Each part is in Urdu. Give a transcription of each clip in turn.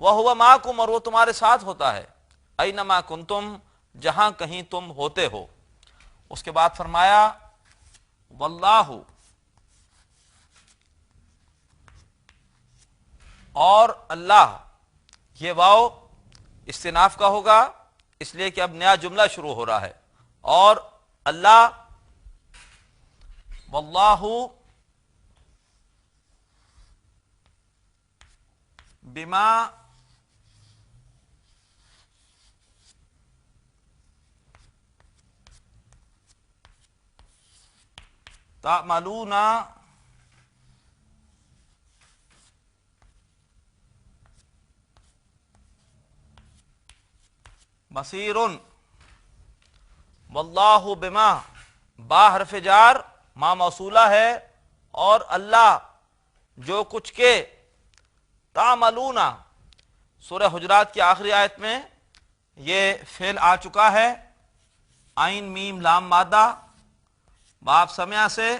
وَهُوَ مَعَكُمْ، اور وہ تمہارے ساتھ ہوتا ہے، اَيْنَمَا كُنْتُمْ، جہاں کہیں تم ہوتے ہو۔ اس کے بعد فرمایا واللہ، اور اللہ، یہ واو استناف کا ہوگا اس لیے کہ اب نیا جملہ شروع ہو رہا ہے، اور اللہ، واللہ بما تعملون بصیر۔ واللہ بما، با حرف جار، ما موصولہ ہے، اور اللہ جو کچھ کے، تعملون، سورہ حجرات کی آخری آیت میں یہ فعل آ چکا ہے، عین میم لام مادہ، باب سمع سے،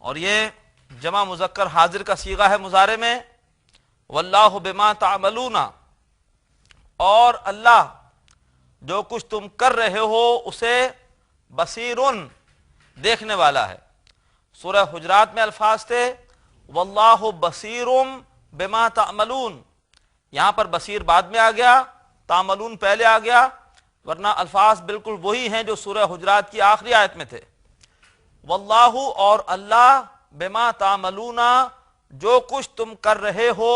اور یہ جمع مذکر حاضر کا صیغہ ہے مضارع میں، واللہ بما تعملون، اور اللہ جو کچھ تم کر رہے ہو اسے بصیرن، دیکھنے والا ہے۔ سورہ حجرات میں الفاظ تھے واللہ بصیر بما تعملون، یہاں پر بصیر بعد میں آ گیا، تعملون پہلے آ گیا، ورنہ الفاظ بالکل وہی ہیں جو سورہ حجرات کی آخری آیت میں تھے۔ واللہ، اور اللہ، بما تعملون، جو کچھ تم کر رہے ہو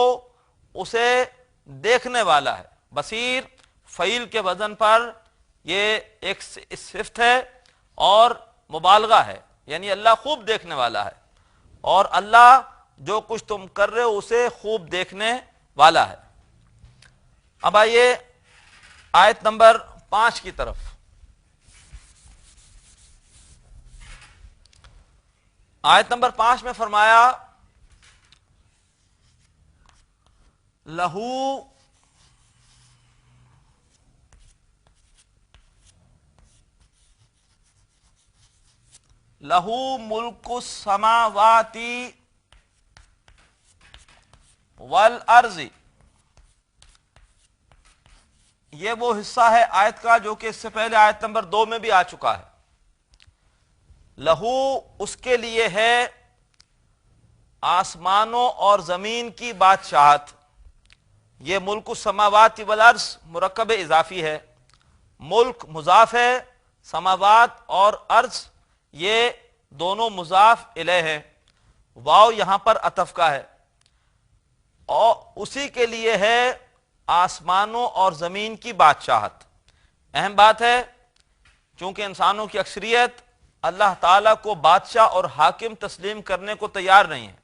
اسے دیکھنے والا ہے۔ بصیر فعیل کے وزن پر یہ ایک صفت ہے اور مبالغہ ہے، یعنی اللہ خوب دیکھنے والا ہے، اور اللہ جو کچھ تم کر رہے ہو اسے خوب دیکھنے والا ہے۔ اب آئیے آیت نمبر 5 کی طرف۔ آیت نمبر 5 میں فرمایا لہو لہو ملک السماوات والارض، یہ وہ حصہ ہے آیت کا جو کہ اس سے پہلے آیت نمبر 2 میں بھی آ چکا ہے۔ لہو، اس کے لیے ہے آسمانوں اور زمین کی بادشاہت۔ یہ ملک السماوات والارض مرکب اضافی ہے، ملک مضاف ہے، سماوات اور ارض یہ دونوں مضاف الیہ ہے، واو یہاں پر عطف کا ہے، اور اسی کے لیے ہے آسمانوں اور زمین کی بادشاہت۔ اہم بات ہے، چونکہ انسانوں کی اکثریت اللہ تعالیٰ کو بادشاہ اور حاکم تسلیم کرنے کو تیار نہیں ہے،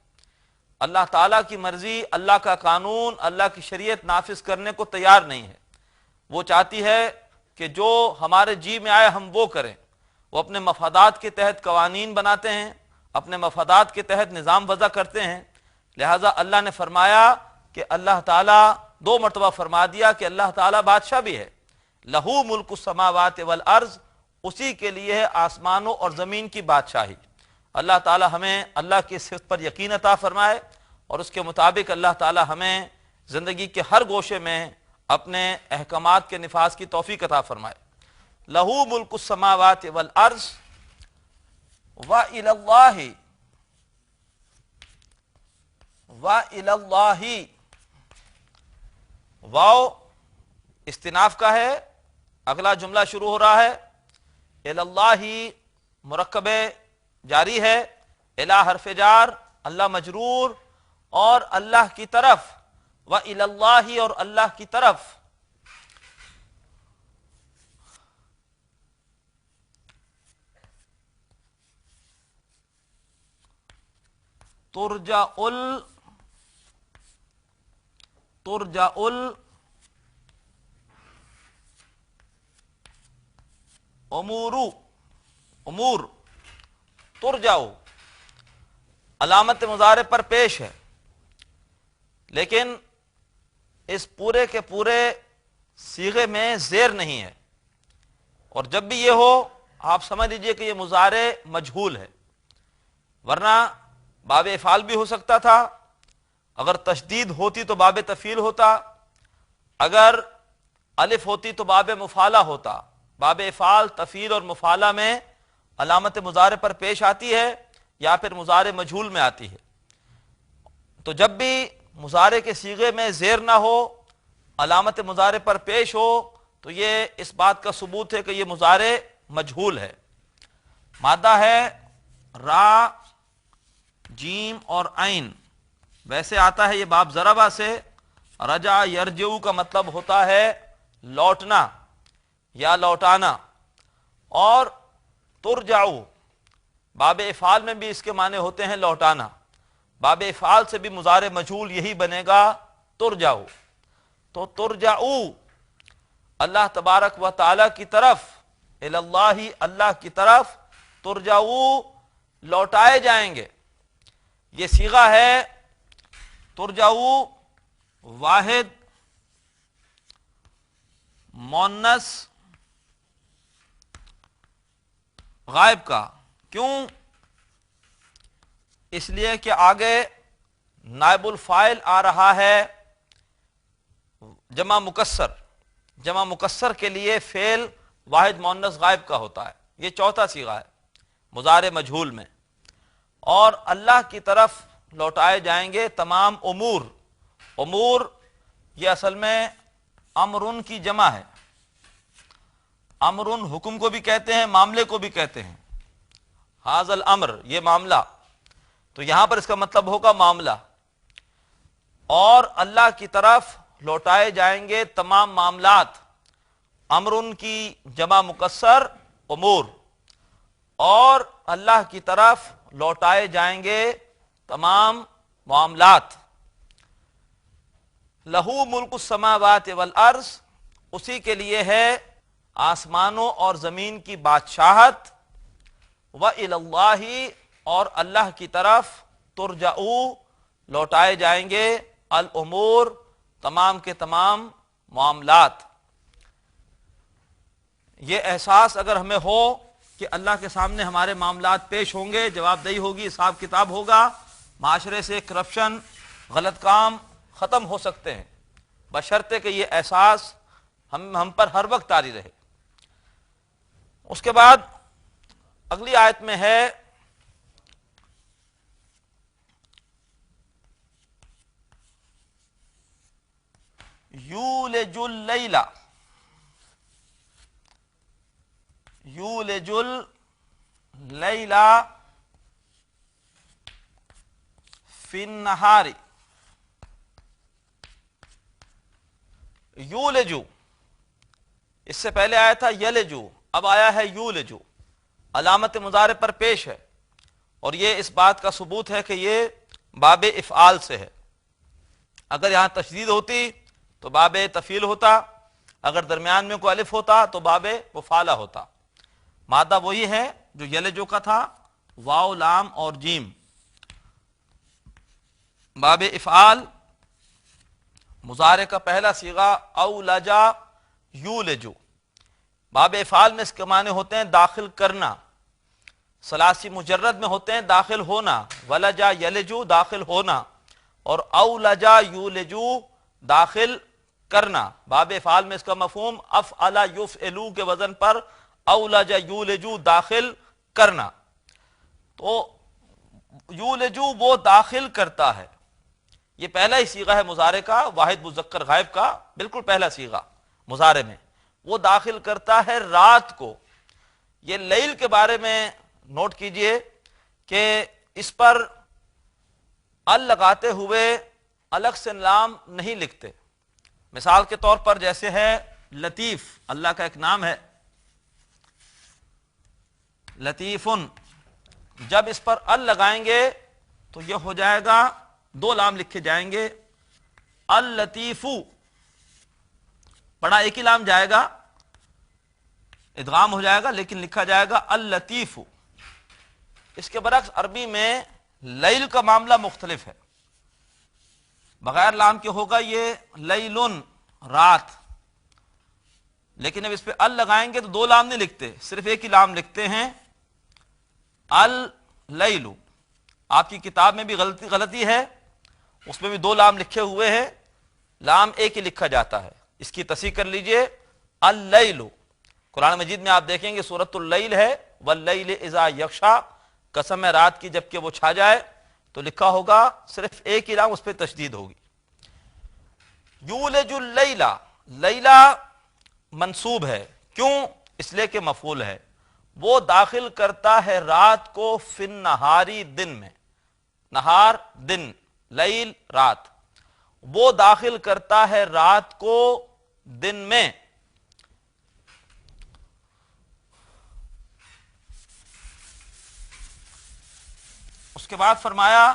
اللہ تعالیٰ کی مرضی، اللہ کا قانون، اللہ کی شریعت نافذ کرنے کو تیار نہیں ہے۔ وہ چاہتی ہے کہ جو ہمارے جی میں آئے ہم وہ کریں۔ وہ اپنے مفادات کے تحت قوانین بناتے ہیں، اپنے مفادات کے تحت نظام وضع کرتے ہیں، لہٰذا اللہ نے فرمایا کہ اللہ تعالیٰ 2 مرتبہ فرما دیا کہ اللہ تعالیٰ بادشاہ بھی ہے۔ لہو ملک السماوات والارض، اسی کے لیے ہے آسمانوں اور زمین کی بادشاہی۔ اللہ تعالیٰ ہمیں اللہ کی صفت پر یقین عطا فرمائے، اور اس کے مطابق اللہ تعالیٰ ہمیں زندگی کے ہر گوشے میں اپنے احکامات کے نفاذ کی توفیق عطا فرمائے۔ لہو ملک السماوات والارض وَإِلَى اللَّهِ وَإِلَى اللَّهِ، واو استناف کا ہے، اگلا جملہ شروع ہو رہا ہے، الی اللہ مرکب جاری ہے، الہ حرف جار، اللہ مجرور، اور اللہ کی طرف، وَإِلَى اللَّهِ، اور اللہ کی طرف، ترجع امور ترجع علامت مضارع پر پیش ہے، لیکن اس پورے کے پورے صیغے میں زیر نہیں ہے، اور جب بھی یہ ہو آپ سمجھ لیجئے کہ یہ مضارع مجہول ہے، ورنہ باب افعال بھی ہو سکتا تھا، اگر تشدید ہوتی تو باب تفعیل ہوتا، اگر الف ہوتی تو باب مفعلہ ہوتا۔ باب افعال تفعیل اور مفعلہ میں علامت مضارع پر پیش آتی ہے یا پھر مضارع مجہول میں آتی ہے۔ تو جب بھی مضارع کے صیغے میں زیر نہ ہو، علامت مضارع پر پیش ہو، تو یہ اس بات کا ثبوت ہے کہ یہ مضارع مجہول ہے۔ مادہ ہے را، جیم اور عین، ویسے آتا ہے یہ باب ضربہ سے۔ رجع یرجع کا مطلب ہوتا ہے لوٹنا یا لوٹانا، اور ترجعو باب افعال میں بھی اس کے معنی ہوتے ہیں لوٹانا۔ باب افعال سے بھی مضارع مجہول یہی بنے گا ترجعو۔ تو ترجعو اللہ تبارک و تعالی کی طرف، اللہ اللہ کی طرف، ترجعو لوٹائے جائیں گے۔ یہ صیغہ ہے ترجعو واحد مؤنث غائب کا۔ کیوں؟ اس لیے کہ آگے نائب الفاعل آ رہا ہے جمع مکسر۔ جمع مکسر کے لیے فعل واحد مؤنث غائب کا ہوتا ہے۔ یہ چوتھا صیغہ ہے مضارع مجہول میں۔ اور اللہ کی طرف لوٹائے جائیں گے تمام امور۔ امور یہ اصل میں امرن کی جمع ہے۔ امرن حکم کو بھی کہتے ہیں، معاملے کو بھی کہتے ہیں۔ ھذا الامر، یہ معاملہ، تو یہاں پر اس کا مطلب ہوگا معاملہ۔ اور اللہ کی طرف لوٹائے جائیں گے تمام معاملات۔ امرن کی جمع مکسر امور، اور اللہ کی طرف لوٹائے جائیں گے تمام معاملات۔ لہو ملک السماوات والارض، اسی کے لیے ہے آسمانوں اور زمین کی بادشاہت۔ وَإِلَى اللَّهِ، اور اللہ کی طرف ترجعو لوٹائے جائیں گے الامور، تمام کے تمام معاملات۔ یہ احساس اگر ہمیں ہو کہ اللہ کے سامنے ہمارے معاملات پیش ہوں گے، جواب دہی ہوگی، حساب کتاب ہوگا، معاشرے سے کرپشن، غلط کام ختم ہو سکتے ہیں، بشرطے کہ یہ احساس ہم پر ہر وقت طاری رہے۔ اس کے بعد اگلی آیت میں ہے یولج اللیل، یولج اللیل فی النہار۔ یولجو، اس سے پہلے آیا تھا یلجو، اب آیا ہے یولجو، علامت مضارع پر پیش ہے، اور یہ اس بات کا ثبوت ہے کہ یہ باب افعال سے ہے۔ اگر یہاں تشدید ہوتی تو باب تفعیل ہوتا، اگر درمیان میں کوئی الف ہوتا تو باب مفعلہ ہوتا۔ مادہ وہی ہے جو یلجو کا تھا، واو لام اور جیم۔ باب افعال مضارع کا پہلا صیغہ اولجا یولجو۔ باب افعال میں اس کے معنی ہوتے ہیں داخل کرنا، ثلاثی مجرد میں ہوتے ہیں داخل ہونا، ولجا یلجو داخل ہونا، اور اولجا یولجو داخل کرنا۔ باب افعال میں اس کا مفہوم افعل یفعلو کے وزن پر اولجا یولجو داخل کرنا۔ تو یولجو وہ داخل کرتا ہے، یہ پہلا ہی صیغہ ہے مضارع کا، واحد مذکر غائب کا، بالکل پہلا صیغہ مضارع میں۔ وہ داخل کرتا ہے رات کو۔ یہ لیل کے بارے میں نوٹ کیجئے کہ اس پر ال لگاتے ہوئے الگ سے لام نہیں لکھتے۔ مثال کے طور پر جیسے ہے لطیف، اللہ کا ایک نام ہے لطیفن، جب اس پر ال لگائیں گے تو یہ ہو جائے گا، دو لام لکھے جائیں گے، اللطیفو، پڑھا ایک ہی لام جائے گا، ادغام ہو جائے گا، لیکن لکھا جائے گا اللطیفو۔ اس کے برعکس عربی میں لیل کا معاملہ مختلف ہے، بغیر لام کے ہوگا یہ لیلن، رات، لیکن اب اس پہ ال لگائیں گے تو دو لام نہیں لکھتے، صرف ایک ہی لام لکھتے ہیں اللیل۔ آپ کی کتاب میں بھی غلطی ہے، اس میں بھی دو لام لکھے ہوئے ہیں، لام ایک ہی لکھا جاتا ہے. اس کی تصحیح کر لیجئے، اللیل. قرآن مجید میں آپ دیکھیں گے سورۃ اللیل ہے، واللیل اذا یغشا، قسم ہے رات کی جب کہ وہ چھا جائے، تو لکھا ہوگا صرف ایک ہی لام، اس پہ تشدید ہوگی. یولج اللیلہ، لیلہ منصوب ہے، کیوں؟ اس لیے کہ مفعول ہے. وہ داخل کرتا ہے رات کو فی النہاری، دن میں. نہار دن، لیل رات. وہ داخل کرتا ہے رات کو دن میں. اس کے بعد فرمایا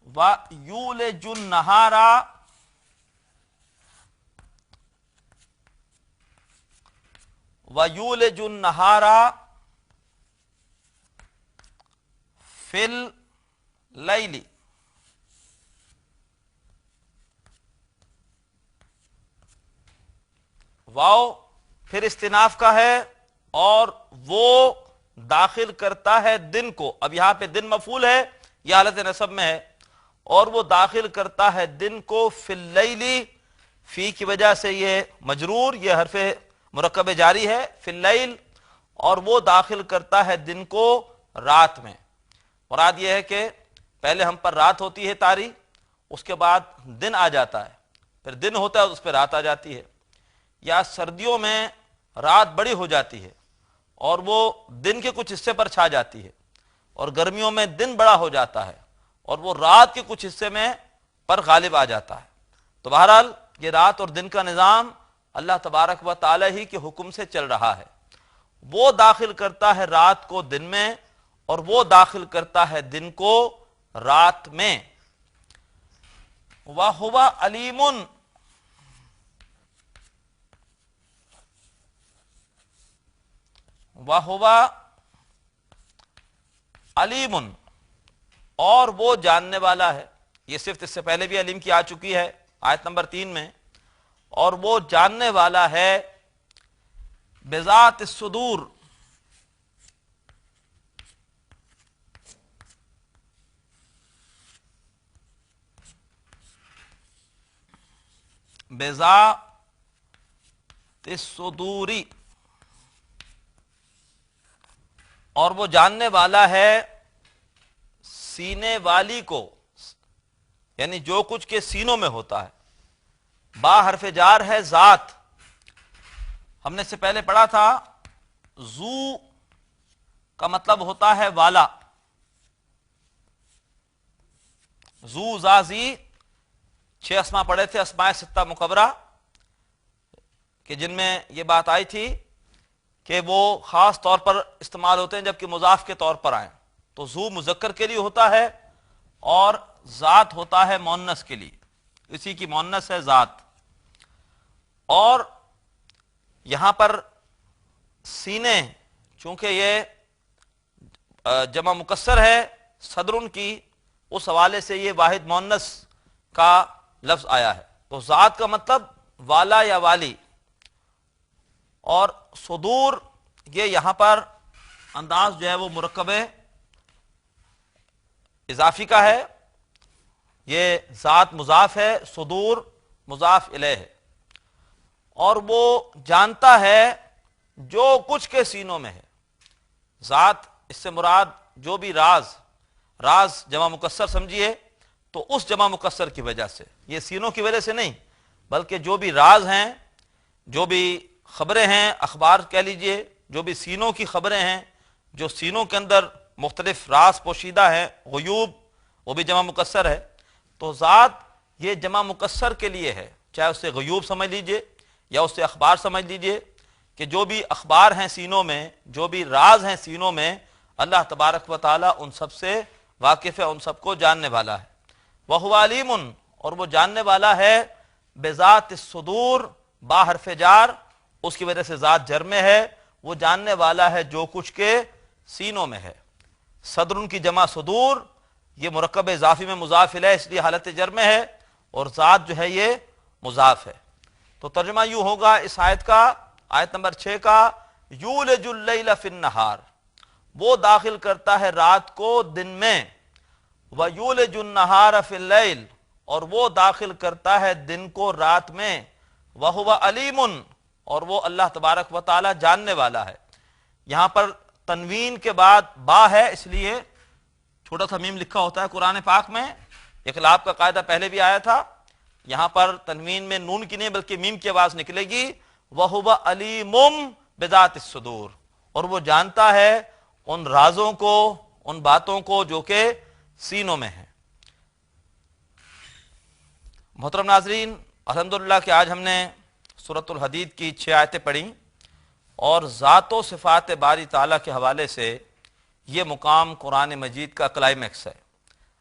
وَيُولِجُ النَّهَارَ وَيُولِجُ النَّهَارَ فِي اللَّيْلِ. واو پھر استناف کا ہے، اور وہ داخل کرتا ہے دن کو. اب یہاں پہ دن مفعول ہے، یہ حالت نصب میں ہے، اور وہ داخل کرتا ہے دن کو فی اللیل. فی کی وجہ سے یہ مجرور، یہ حرف مرکب جاری ہے، فی اللیل. اور وہ داخل کرتا ہے دن کو رات میں. مراد یہ ہے کہ پہلے ہم پر رات ہوتی ہے طاری، اس کے بعد دن آ جاتا ہے، پھر دن ہوتا ہے اس پہ رات آ جاتی ہے. یا سردیوں میں رات بڑی ہو جاتی ہے اور وہ دن کے کچھ حصے پر چھا جاتی ہے، اور گرمیوں میں دن بڑا ہو جاتا ہے اور وہ رات کے کچھ حصے میں پر غالب آ جاتا ہے. تو بہرحال یہ رات اور دن کا نظام اللہ تبارک و تعالی ہی کے حکم سے چل رہا ہے. وہ داخل کرتا ہے رات کو دن میں، اور وہ داخل کرتا ہے دن کو رات میں. وَهُوَ عَلِيمٌ، وَهُوَ علیم، اور وہ جاننے والا ہے. یہ صفت اس سے پہلے بھی علیم کی آ چکی ہے آیت نمبر 3 میں. اور وہ جاننے والا ہے بذات الصدور، بذات الصدوری، اور وہ جاننے والا ہے سینے والی کو، یعنی جو کچھ کے سینوں میں ہوتا ہے. با حرف جار ہے ذات. ہم نے اس سے پہلے پڑھا تھا زو کا مطلب ہوتا ہے والا. زو زا زی 6 اسماء پڑھے تھے، اسماء ستہ مکبرہ، کہ جن میں یہ بات آئی تھی کہ وہ خاص طور پر استعمال ہوتے ہیں جبکہ مضاف کے طور پر آئیں. تو زو مذکر کے لیے ہوتا ہے اور ذات ہوتا ہے مؤنث کے لیے، اسی کی مؤنث ہے ذات. اور یہاں پر سینے چونکہ یہ جمع مکسر ہے صدرن کی، اس حوالے سے یہ واحد مؤنث کا لفظ آیا ہے. تو ذات کا مطلب والا یا والی، اور صدور یہ یہاں پر انداز جو ہے وہ مرکب اضافی کا ہے. یہ ذات مضاف ہے، صدور مضاف الیہ ہے. اور وہ جانتا ہے جو کچھ کے سینوں میں ہے. ذات اس سے مراد جو بھی راز جمع مکسر سمجھیے تو اس جمع مکسر کی وجہ سے، یہ سینوں کی وجہ سے نہیں، بلکہ جو بھی راز ہیں، جو بھی خبریں ہیں، اخبار کہہ لیجئے، جو بھی سینوں کی خبریں ہیں، جو سینوں کے اندر مختلف راز پوشیدہ ہیں، غیوب، وہ بھی جمع مکسر ہے. تو ذات یہ جمع مکسر کے لیے ہے، چاہے اسے غیوب سمجھ لیجئے یا اسے اخبار سمجھ لیجئے، کہ جو بھی اخبار ہیں سینوں میں، جو بھی راز ہیں سینوں میں، اللہ تبارک و تعالی ان سب سے واقف ہے، ان سب کو جاننے والا ہے. وَهُوَ عَلِيمٌ، اور وہ جاننے والا ہے بذات الصدور، با حرف جار، اس کی وجہ سے ذات جر میں ہے. وہ جاننے والا ہے جو کچھ کے سینوں میں ہے. صدر کی جمع صدور، یہ مرکب اضافی میں مضاف الیہ اس لیے حالت جر میں ہے، اور ذات جو ہے یہ مضاف ہے. تو ترجمہ یوں ہوگا اس آیت کا آیت نمبر 6 کا یولج اللیل فی النہار، وہ داخل کرتا ہے رات کو دن میں، وَیُولِجُ النَّهَارَ فِی اللیل، اور وہ داخل کرتا ہے دن کو رات میں، وَهُوَ عَلِیمٌ، اور وہ اللہ تبارک و تعالی جاننے والا ہے۔ یہاں پر تنوین کے بعد با ہے، اس لیے چھوٹا سا میم لکھا ہوتا ہے قرآن پاک میں، اقلاب کا قاعدہ پہلے بھی آیا تھا، یہاں پر تنوین میں نون کی نہیں بلکہ میم کی آواز نکلے گی، وَهُوَ عَلِیمٌ بِذَاتِ الصُّدُورِ، اور وہ جانتا ہے ان رازوں کو، ان باتوں کو جو کہ سینوں میں ہیں۔ محترم ناظرین، الحمدللہ کہ آج ہم نے سورۃ الحدید کی 6 آیتیں پڑھیں، اور ذات و صفات باری تعالیٰ کے حوالے سے یہ مقام قرآن مجید کا کلائمیکس ہے۔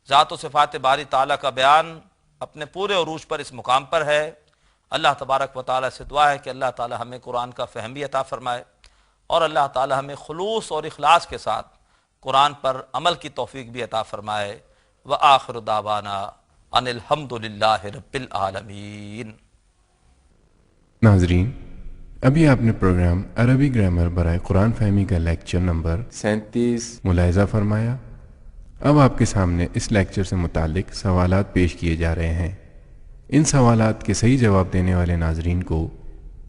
ذات و صفات باری تعالیٰ کا بیان اپنے پورے عروج پر اس مقام پر ہے۔ اللہ تبارک و تعالیٰ سے دعا ہے کہ اللہ تعالیٰ ہمیں قرآن کا فہم بھی عطا فرمائے، اور اللہ تعالیٰ ہمیں خلوص اور اخلاص کے ساتھ قرآن پر عمل کی توفیق بھی عطا فرمائے۔ وآخر دعوانا ان الحمد للہ رب العالمین۔ ناظرین، ابھی آپ نے پروگرام عربی گرامر برائے قرآن فہمی کا لیکچر نمبر 37 ملاحظہ فرمایا۔ اب آپ کے سامنے اس لیکچر سے متعلق سوالات پیش کیے جا رہے ہیں۔ ان سوالات کے صحیح جواب دینے والے ناظرین کو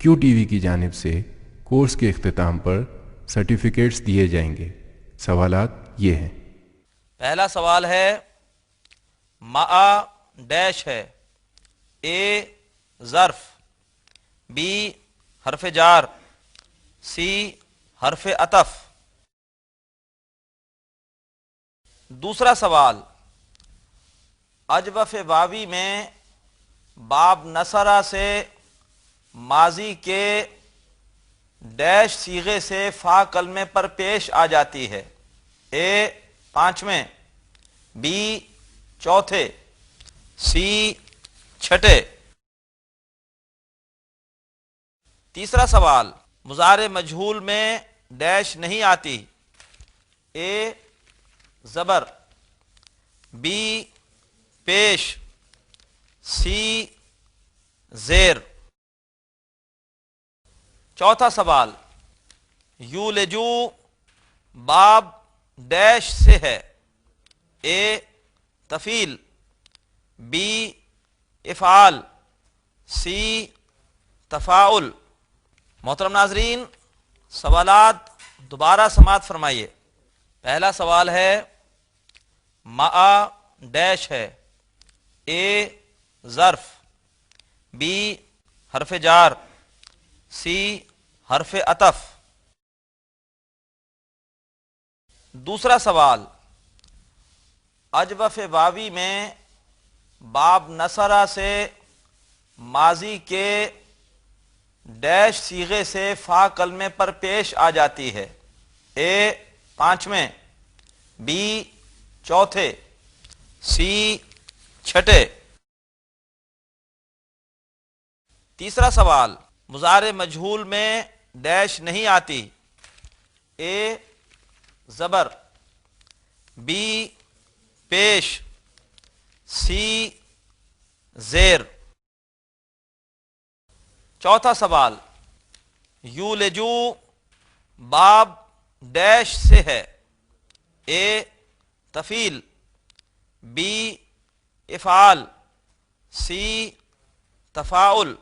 کیو ٹی وی کی جانب سے کورس کے اختتام پر سرٹیفکیٹس دیے جائیں گے۔ سوالات یہ ہیں۔ پہلا سوال ہے، مع ڈیش ہے، اے ظرف، بی حرف جار، سی حرف عطف۔ دوسرا سوال، اجوف واوی میں باب نصرہ سے ماضی کے ڈیش صیغے سے فا کلمے پر پیش آ جاتی ہے، اے 5ویں، بی 4، سی 6۔ تیسرا سوال، مضارع مجہول میں ڈیش نہیں آتی، اے زبر، بی پیش، سی زیر۔ چوتھا سوال، یولجو باب ڈیش سے ہے، اے تفعیل، بی افعال، سی تفاعل۔ محترم ناظرین، سوالات دوبارہ سماعت فرمائیے۔ پہلا سوال ہے، مع ڈیش ہے، اے ظرف، بی حرف جار، سی حرف عطف۔ دوسرا سوال، اجوف واوی میں باب نصرہ سے ماضی کے ڈیش صیغے سے فا کلمے پر پیش آ جاتی ہے، اے 5ویں، بی 4، سی 6۔ تیسرا سوال، مضارع مجہول میں ڈیش نہیں آتی، اے زبر، بی پیش، سی زیر۔ چوتھا سوال، یولجو باب ڈیش سے ہے، اے تفعیل، بی افعال، سی تفاعل۔